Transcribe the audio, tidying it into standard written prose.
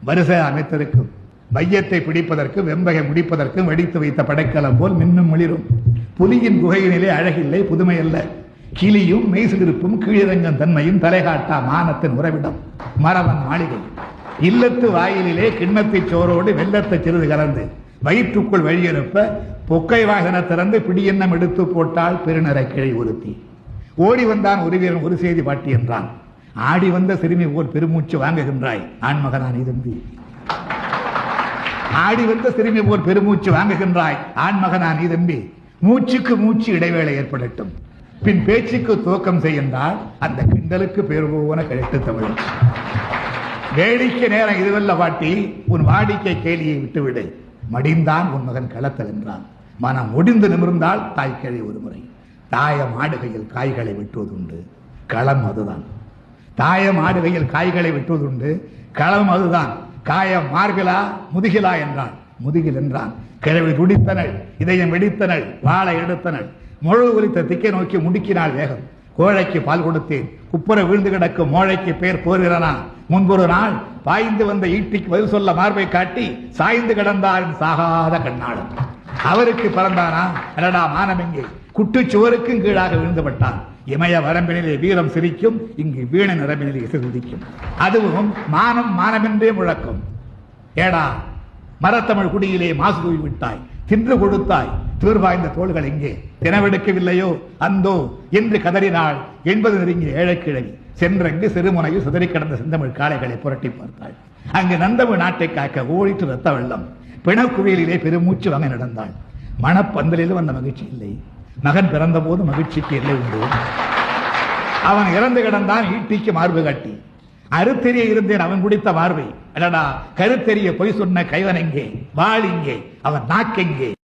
வரிசை அமைத்திருக்கும். வையத்தை பிடிப்பதற்கும் வெம்பகை முடிப்பதற்கும் வெடித்து வைத்த படைக்கலம் போல் மின்னும் மிளிரும். புலியின் குகையினிலே அழகில்லை, புதுமை அல்ல. கிளியும் மெய்சிலிருப்பும் கீழிறங்கும் தன்மையும் தலைகாட்டா மானத்தின் உறவிடம் மரவன் மாளிகை. இல்லத்து வாயிலே கிண்ணத்தை சோரோடு வெள்ளத்தை சிறிது கலந்து வயிற்றுக்குள் வழியெழுப்ப பொக்கை வாகன திறந்து பிடியெண்ணம் எடுத்து போட்டால் பெருநிறை கிழை ஒருத்தி. ஓடி வந்தான் ஒரு வீரன் ஒரு செய்தி பாட்டி என்றான். ஆடி வந்த சிறுமி போல் பெருமூச்சு வாங்குகின்றாய் ஆண்மகனான் இதம்பி. ஆடி வந்த சிறுமி போல் பெருமூச்சு வாங்குகின்றாய் ஆண்மகனான் இதம்பி. மூச்சுக்கு மூச்சு இடைவேளை ஏற்படட்டும், பின் பேச்சுக்கு துவக்கம் செய்கின்றால் அந்த கிண்டலுக்கு பேர் போன கழித்து தமிழ். வேடிக்கை நேரம் இதுவல்ல பாட்டி, உன் வாடிக்கை கேலியை விட்டுவிடு. மடிந்தான் உன் மகன் களத்தல் என்றான். மனம் முடிந்து நிமிர்ந்தால் தாய் கேள்வி ஒரு முறை. தாயம் ஆடுகையில் காய்களை வெட்டுவதுண்டு, களம் அதுதான். தாயம் ஆடுகையில் காய்களை வெட்டுவதுண்டு, களம் அதுதான். காயம் மார்பிலா முதுகிலா என்றான். முதுகில் என்றான். கிழவி துடித்தனள், இதயம் வெடித்தனள், வாழை எடுத்தனள். முழு குறித்த திக்கை நோக்கி முடுக்கினாள் வேகம். கோழைக்கு பால் கொடுத்தேன், குப்புற வீழ்ந்து கிடக்கும் மோழைக்கு பேர் போர்கிறனா. முன்பொரு நாள் பாய்ந்து வந்த ஈட்டிக்கு பதில் சொல்ல மார்பை காட்டி சாய்ந்து கிடந்தாரின் சாகாத கண்ணாளன். அவருக்கு பிறந்தானா? அடடா மானம் எங்கே? குட்டுச்சுவருக்கும் கீழாக விழுந்துபட்டான். இமய வரம்பினிலே வீரம் சிரிக்கும், இங்கு வீண நிரம்பினிலே இசை துதிக்கும். அதுவும் மானம் மானமென்றே முழக்கம். ஏடா மரத்தமிழ் குடியிலே மாசு தூவி விட்டாய், தின்று கொடுத்தாய், தீர்வாய்ந்த தோள்கள் எங்கே? தினவெடுக்கவில்லையோ அந்தோ என்று கதறினாள். 80 நெருங்கிய ஏழைக்கிழவி சென்றங்கு சிறுமுனையில் சிதறி கிடந்த செந்தமிழ் காளைகளை புரட்டி பார்த்தாள். அங்கு நந்தமிழ் நாட்டை காக்க ஓடிட்டு ரத்த வெள்ளம். பிணக்குவியலிலே பெருமூச்சு வாங்க நடந்தாள். மணப்பந்தலிலும் அந்த மகிழ்ச்சி இல்லை. மகன் பிறந்த போது மகிழ்ச்சிக்கு இல்லை உண்டு. அவன் இறந்து கிடந்தான் ஈட்டிக்கு மார்பு காட்டி. அறுத்தெரிய இருந்தேன் அவன் குடித்த மார்பை. அடடா கருத்தெரிய பொய் சொன்ன கைவன் எங்கே? வாள் எங்கே? அவன் நாக்கெங்கே?